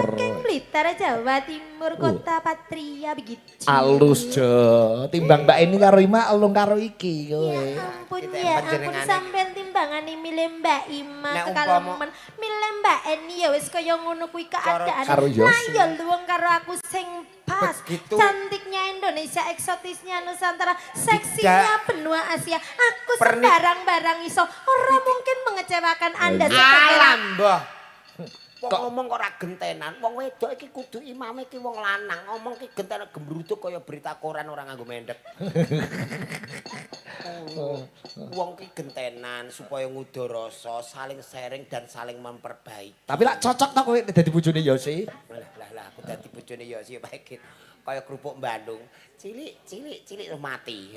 saking Blitar Jawa Timur, kota Patria begitu. Alus jo. Timbang Mbak ini karo Ima alung karo iki kowe. Ya ampun, Kita ya ampun panjenengane. sampean timbangane milih Mbak Ima Nek kekalemen milih Mbak Eni ya wis kaya ngono kuwi keadaan. Karo Yosi. Lah ya luwung karo aku sing pas. Begitu. Cantiknya Indonesia, eksotisnya Nusantara, seksinya benua Asia. Aku Pernik- sembarang-barang iso. Ora mungkin mengecewakan Anda Iya. seperti Alam, Mbah. Wong ngomong kok ora gentenan. Wong wedok iki kudu imame iki wong lanang. Ngomong ki gentenan gembruduk kaya berita koran ora nganggo mendek. Wong ki gentenan supaya ngudo rasa, saling sharing dan saling memperbaiki. Tapi lak cocok ta kowe dadi bojone Yosi? Lah aku dadi bojone Yosi Pak kaya kerupuk Bandung. Cilik mati.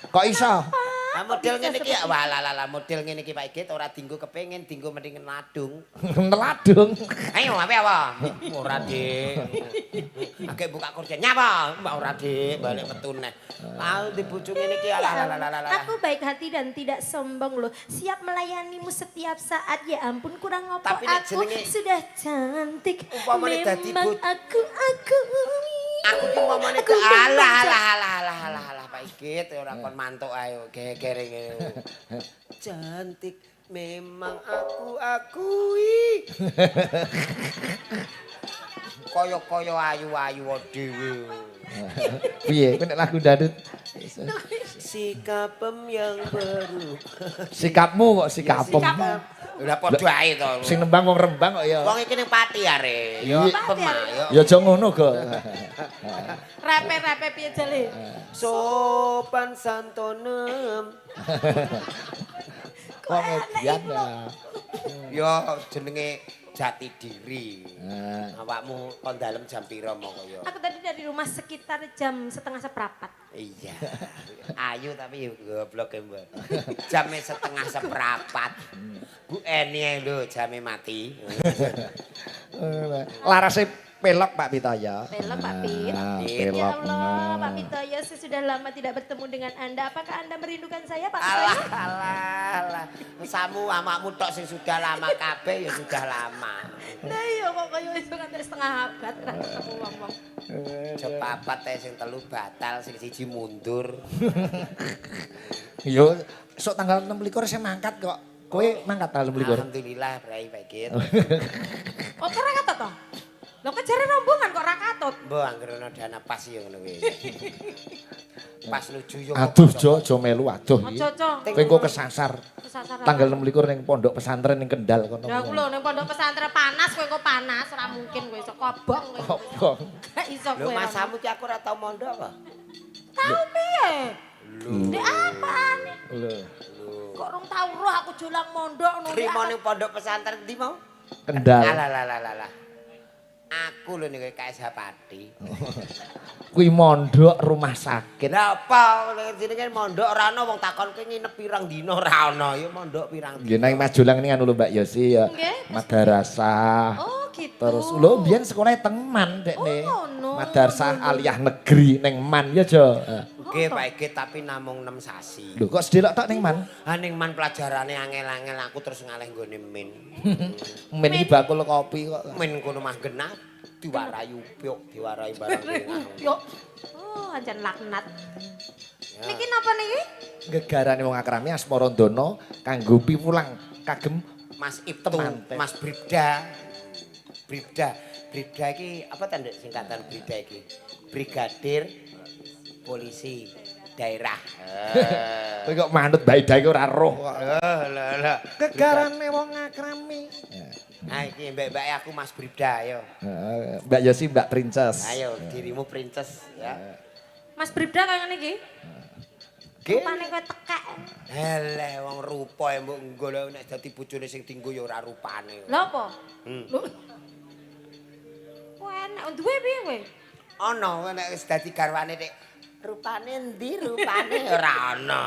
Kok iso? Ah model ngene iki walah model ngene iki Pak Git ora dinggo kepengin dinggo mending nadung. Neladung. Ayo apa? Ora Dik. Agek buka kursi nyapa? Mbak ora Dik, balik metu neh. Mau di bojo ngene iki alah. Aku baik hati dan tidak sombong loh. Siap melayanimu setiap saat. Ya ampun kurang ngopo Tapi nek aku jenenge- sudah cantik. Umpamane dadi Memang aku. Aku ki ngomongane Aku ke memang alah Pak Git ora kon mantuk ayo gegere ngene. Cantik memang aku akui. Kaya ayu-ayu dhewe. Piye? Kowe nek lagu dangdut Sikapem yang baru. sikapmu kok sikapem. Udah padha ae to. Sing nembang wong Rembang kok ya. Wong iki ning Pati are. Iya. Ya pemah ya. Ya aja ngono go. Rape piye jale? Sopan santonem. Kok ngedian ya. Ya jenenge jati diri. Nah. Awakmu kon dalem jam pira mongko ya? Aku tadi dari rumah sekitar jam 3:30 seprapat. Iya. Ayu tapi goblok ya, Mbak. Jamnya setengah seprapat. Bu Eni lho jamnya mati. Larasnya pelok Pak Pitaya. Pelok Pak Pit. Ya Pelok. Allah, Pak Pitaya, saya sudah lama tidak bertemu dengan Anda. Apakah Anda merindukan saya, Pak Alah, Pitaya? alah. Samu amakmu tok sing sudah lama kabeh ya sudah lama. Nah iya kok kaya iso nganti setengah abad ra ketemu wong-wong. Cepapat teh sing telu batal, sing siji mundur. Yo, esuk tanggal 26 saya mangkat kok. Kowe mangkat tanggal 26. Alhamdulillah, Brai Bagir. Kok ora katut to? Lho kok jare rombongan kok ora katut? Mbok anggere ana dana pas ya ngono kuwi. Pas lucu yo. Aduh, Jo melu aduh iki. Aja, Cok. Kowe engko kesasar. Kesasar. Tanggal 26 ning pondok pesantren ning Kendal kono. Ya aku lho ning pondok pesantren panas kowe kok panas, ora mungkin kowe iso kobong kowe. Kobong. Gak iso Lho kowe. masamu ki aku ora tau mondok apa? Tahu piye? Ndek apaan? Lho, Kok rong tau roh aku jolang mondok ngono. Trimo ning pondok pesantren ndi mau? Kendal. Alah. Aku lho ning KSH Pati. Kuwi mondok rumah sakit. Lah apa jenenge mondok ora ana wong takon ki nginep pirang dina ora ana ya mondok pirang Nggih dina. nang Majulang ning anu lho Mbak Yosi ya. Nggih. Madrasah. Oh gitu. Terus lho biyen sekolah teman dekne. Oh, no. Madrasah aliyah negeri ning Man ya Jo. Nggih Pak Ege tapi namung 6 sasi. Lho kok sedelok tok ning Man? Ha ning man pelajarane angel-angel aku terus ngalih nggone min. Men iki bakul kopi kok. Min kono mah genah diwarai upyuk, diwarai barang ringan. Yo. Oh, anjen laknat. Niki napa niki? Gegarane wong akrami Asmarandono kanggo piwulang kagem Mas Ibtu, Temanten. Mas Bribda. Bribda iki apa tanda singkatan Bribda iki? Brigadir Polisi Daerah. Kowe kok manut bae-bae ora roh kok. Lah. Gegarane wong akrami. Nah iki mbak-mbak aku Mas Bribda ayo. Mbak Yosi Mbak Princess. Ayo dirimu princess ya. Mas Bribda kaya ngene iki. Rupane kowe tekek. Eleh wong rupa mbok nggo lho nek dadi bojone sing dienggo ya ora rupane. Lha apa? Hmm. Lho. Kowe enak duwe piye kowe? Ana nek wis dadi garwane nek rupane endi rupane ora ana.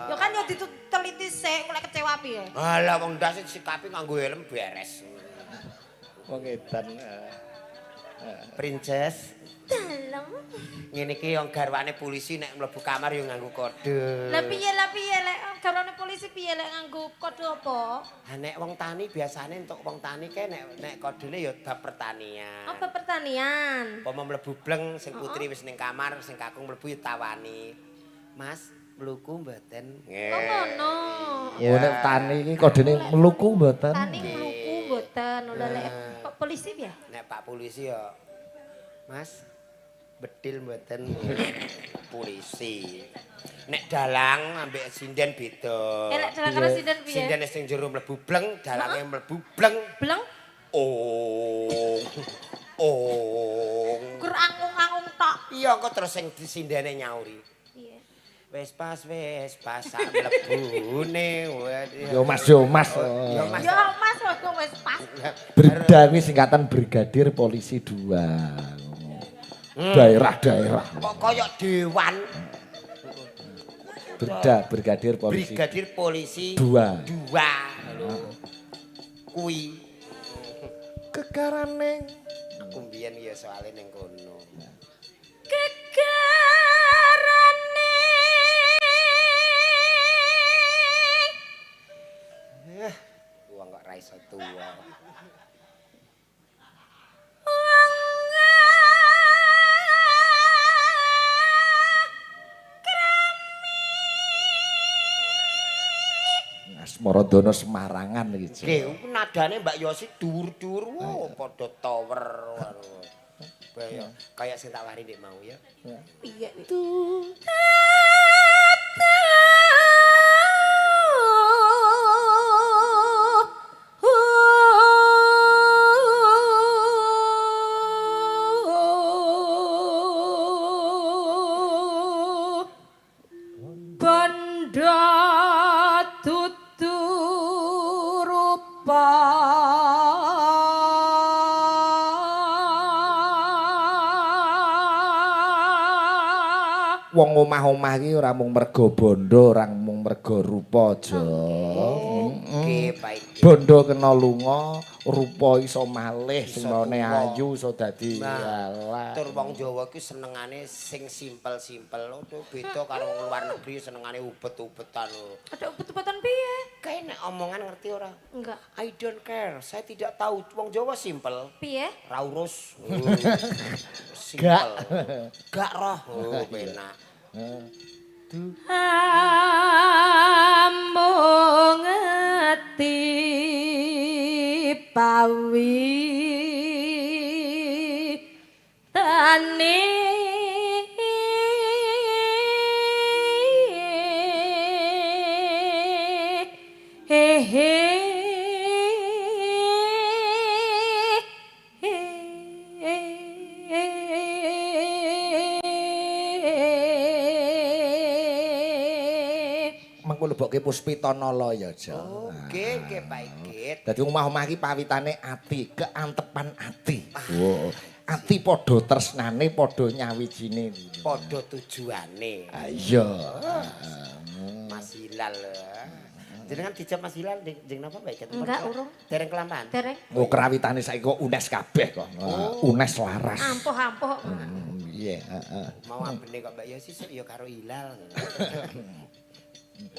Ya kan yo diteliti sik mulai kecewa piye. Alah wong ndas sikape nganggo helm beres. Wong edan. Princess, Dalem. ngene iki yang garwane polisi nek mlebu kamar yo nganggo kode. Lah piye lek garwane polisi piye lek nganggo kode apa? Ha nek wong tani biasane untuk wong tani kae nek kodene ya bab pertanian. Apa pertanian? Apa mlebu bleng sing putri wis ning kamar sing kakung mlebu ya tawani. Mas, mluku mboten? Kok ngono? Oh nek tani iki kodene meluku mboten. Tani mluku mboten. Lha lek polisi piye? Nek Pak polisi ya Mas bedil mboten polisi. Nek dalang ambek sinden beda. Lek dalang karo sinden piye? Sinden sing jero mlebu bleng, dalange mlebu bleng. Bleng? Oh. Gur angung-angung tok. Iya kok terus sing sindene nyauri. Piye? Wes pas sak mlebune. Yo Mas yo Mas. Yo Mas. Ya Mas kok wis pas. Brigda kuwi singkatan Brigadir Polisi 2. Daerah-daerah. Kok koyok dewan. Brigadir Polisi. Brigadir Polisi 2. 2. Kuwi Gegarane aku mbiyen ya soalé ning kono. Kegarane Wong kok ra iso tuwa. Asmarandono Semarangan iki. Nggih, nadane Mbak Yosi dhuwur-dhuwur, padha tower. Kayak sing tak wari ndek mau ya. piye? Banda tuturupa wong omah-omah iki ora mung mergo bondo, ora mung mergo rupa aja. Oke, baik. Bondo kena lunga, rupa iso malih, singone ayu iso dadi alah. Tur wong Jawa iki senengane sing simpel-simpel. Lho beda karo wong luar negeri senengane ubet-ubetan lho. Ada ubet-ubetan piye? Kayak nek omongan ngerti ora? Enggak. I don't care. Saya tidak tahu. Wong Jawa simpel. Piye? Ra urus. Simpel. Gak roh. Oh, penak. Amung ngeti pawi tani Mengko lebokke Puspita Nala ya, Ja. Oke, baik. Dadi omah-omah iki pawitane ati, keantepan ati. Wow. Ati padha tresnane, padha nyawijine. Padha tujuane. Ah iya. Mas Hilal. Jenengan dijab Mas Hilal jeng napa baik? Enggak, urung. Dereng kelampahan. Dereng. Oh, kerawitane saiki kok unes kabeh kok. Unes laras. Ampuh-ampuh. Iya, heeh. Mau ambene kok Mbak Yosi ya karo Hilal.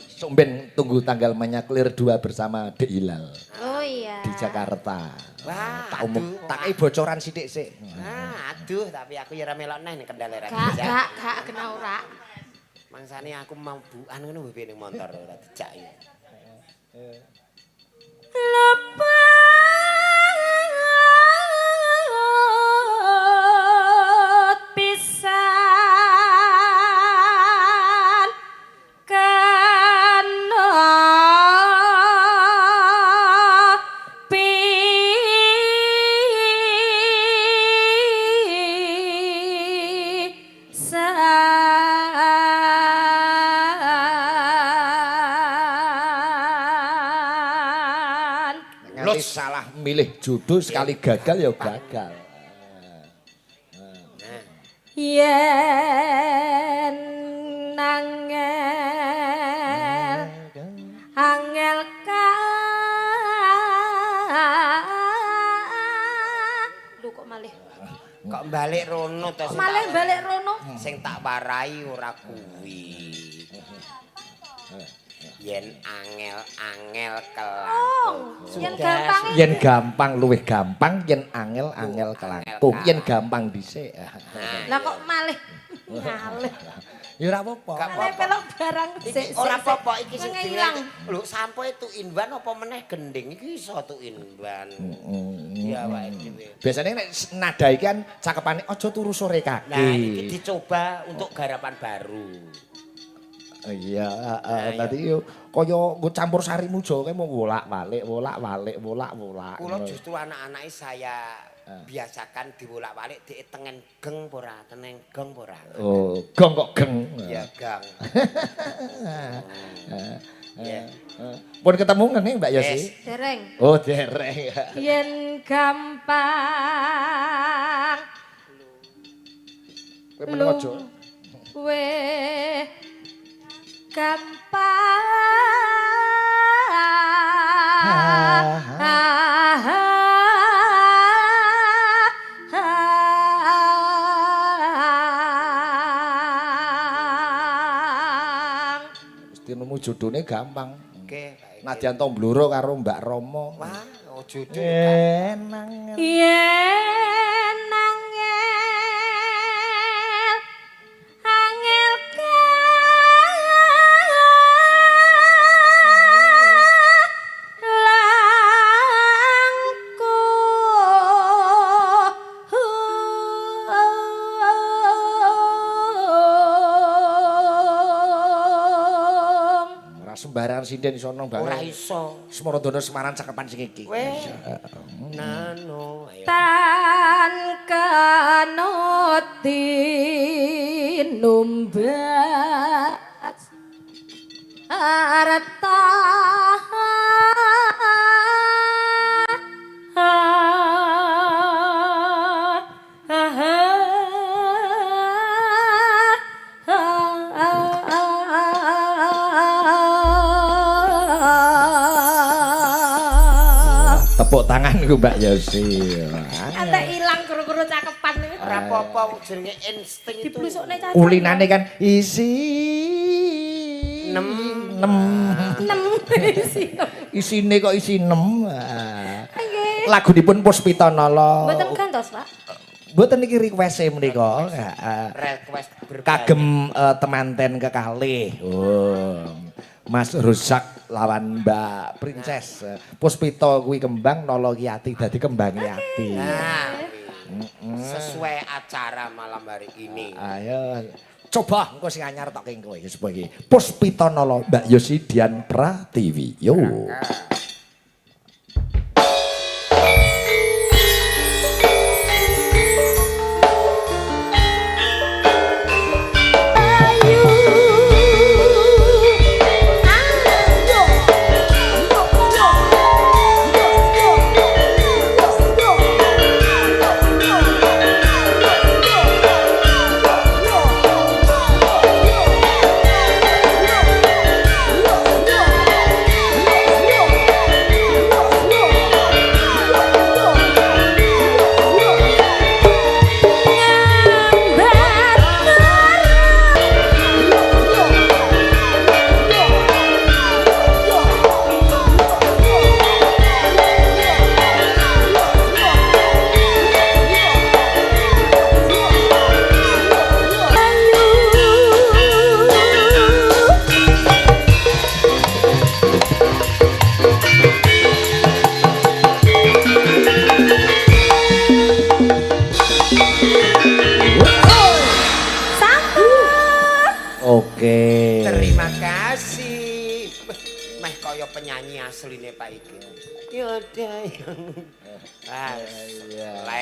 Somben tunggu tanggal menyaklir 2 bersama Dek Hilal Oh iya. di Jakarta. Wah, Tak bocoran sithik sik. Aduh, tapi aku ya ora melok neh ning Kendal ora Gak kena ora. Mangsane aku mau buan ngono mbek ning motor ora dijak ya. Lepet pisan kena pisan. Nganti salah milih judul sekali gagal ya gagal. Yen angel ka Lho kok malih Kok balik rono to sing malih tak- balik rono sing tak warai ora kuwi. Yen angel-angel kelakon. yen gampang Yen gampang luwih gampang, yen angel kelangkung, yen gampang dhisik. lah kok malih malih Ya ora apa-apa. Gak malih apa-apa. pelok barang Iki ora apa-apa iki sing ngilang. Lho sampoe tu inban apa meneh gending iki iso tu inban. Ya wae dhewe. Biasanya nek nada iki kan cakepane aja turu sore Nah, iki kaki. dicoba untuk garapan baru. Iya, tadi yo kaya nggo campur sari muja kae mau wolak-walik. Kula justru anak-anake saya biasakan diwolak-walik dhek tengen geng apa ora, teneng geng apa ora. Oh, gong kok geng. Ya gang. Ya. Pun ketemu ngene Mbak Yosi? Yes. dereng Oh, dereng. yen gampang Kowe meneng aja. we gampang Mesti nemu jodone gampang. Oke, baik. Nadyan to mbloro karo Mbak Romo. Wah, oh judul. Enang. yen angel langkung Ora sembarangan sinden iso nang Mbak. Ora iso. Semaradana Semarang cakepan sing iki. Weh. Nano, ayo. tan kanoti numbat arta tepuk tanganku Mbak Yosi. Ate ilang kru-kru cakepan iki. Ora apa-apa jenenge insting itu. Diblusukne caca. Ulinane kan isi Nem. Isine kok isi 6. Nggih. Lagunipun Puspita Nala. Mboten gantos, Pak. Mboten iki request-e menika. Request Kagem temanten kekalih. Oh. Mas Rusak lawan Mbak Princess. Puspita kuwi kembang Nala ki ati dadi kembang ati. Nah, sesuai acara malam hari ini. Ayo coba engko sing anyar tok ing kowe supaya iki. Puspita Nala Mbak Yosi Dian Pratiwi. Yo. Oke. Terima kasih. Meh kaya penyanyi asline Pak iki. Ya ada yang